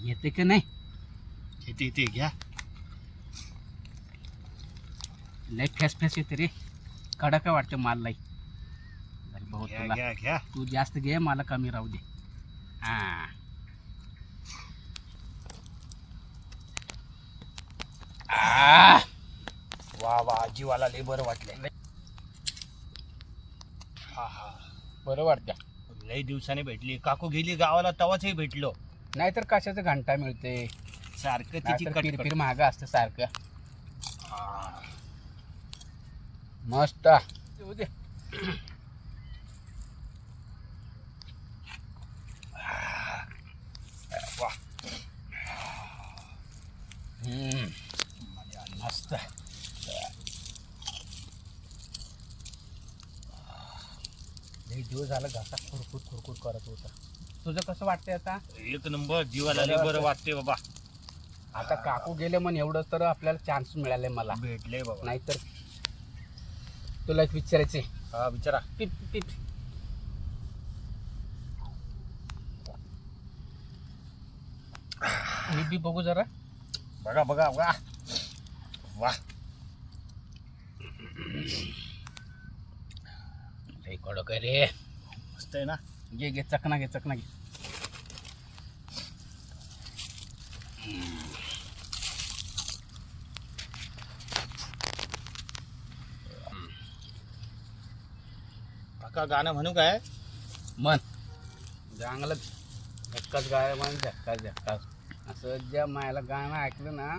येते का नाही? येते येते घ्या. लय फेस फेस येते रे, कडक वाटतं माल लय. बरं भाऊ घ्या तुला, घ्या घ्या. तू जास्त घे, मला कमी राहू दे. हा आ, वा वा, जीवाला लय बरं वाटलंय. हा हा, बरं वाटतं. लय दिवसाने भेटली. काकू गेली गावाला तवाच भेटलो. नाहीतर कशाचं घंटा मिळते, सारखं तिची नाहीतर कटकट. फिरफिर महाग असतं सारखं. हा. मस्त येऊ दे. वा, मस्त. लई दिवस झालं घसा खुरकुट खुरकुट करत होता. तुझं कसं वाटतंय आता? एक नंबर, जीवाला लय बरं वाटते बाबा. आता काकू गेले म्हण एवढं तर आपल्याला चान्स मिळाले मला. भेटले बाबा. नाहीतर तुला एक विचारायचे. हा विचारा. पिप पिप. मी बी बघू जरा. बघा बघा बघा. वा, लई कडक आहे रे. मस्त आहे ना. घे घे, चकना घे, चकना घे. काका गाणं म्हणू काय? मन चांगलं धक्काच गाय म्हण, धक्काच धक्काच असं ज्या मायाला गाणं ऐकलं ना,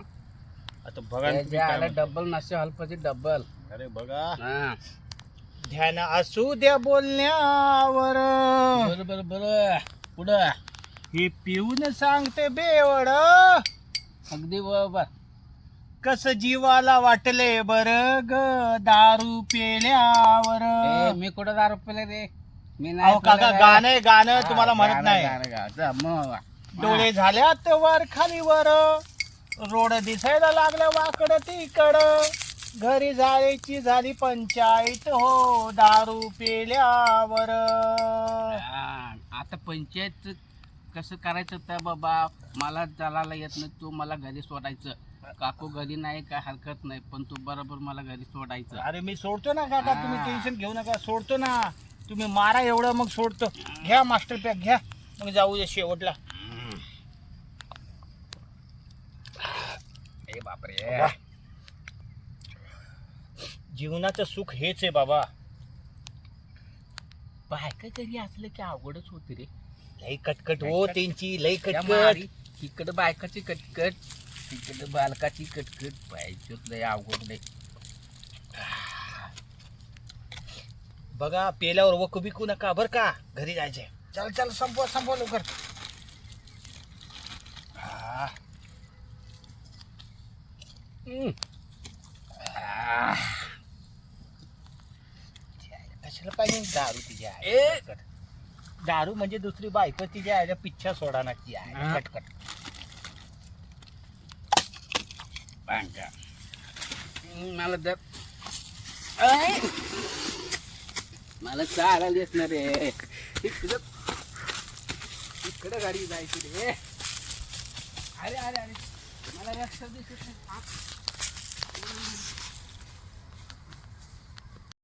आता बघा ना तुम्ही ज्या काय आला म्हणता. डबल नशे हलपाची डबल. अरे बघा, हा ध्यान असू द्या बोलण्यावर, बरं बरं बरं. पुढं हे पिऊन सांगते बेवड, अगदी बरोबर. कस जीवाला वाटले बर ग दारू पेल्यावर. ए, मी कुठं दारू पेले रे? मी अहो काका, पेले. गाणं आहे, गाणं हा, तुम्हाला म्हणत गाणं, नाही. गाणं, गाणं. मग डोळे झाल्यात वर खाली वर, रोड दिसायला लागलं वाकड तिकड, घरी जायची झाली पंचायत हो दारू पेल्यावर. हा, आता पंचायत कसं करायचं तर बाबा, मला चालायला येत नाही, तू मला घरी सोडायचं. काकू घरी नाही, काय हरकत नाही, पण तू बरोबर मला घरी सोडायचं. अरे मी सोडतो ना काका, हा. तुम्ही टेन्शन घेऊ नका, सोडतो ना. तुम्ही मारा एवढं, मग सोडतो. घ्या मास्टर पॅक घ्या, मग जाऊया शेवटला. ए बापरे. बाबा, जीवनाचं सुख हेच आहे बाबा. बायका घरी असलं की अवघडच होते रे. लई कटकट हो त्यांची, लई त्या कटकट. मारी, तिकडं बायकाची कटकट, तिकडं बालकाची कटकट, पाहिजेच लय अवघड लय. बघा, पेल्यावर वकू बिकू नका बर का, घरी जायचंय. चल चल, संपवा संपवा लवकर. हा. कशाला पाहिजे दारू तिच्या ए. आहे. दारू म्हणजे दुसरी बायको तिच्या आहे, पिच्छा सोडानाची आहे. हा. कटकट. बांका. मला दर ऐ! मला चालायला येत ना रे. इकडं इकडं गाडी जायची रे. अरे अरे अरे, मला रस्ता दिसत नाही.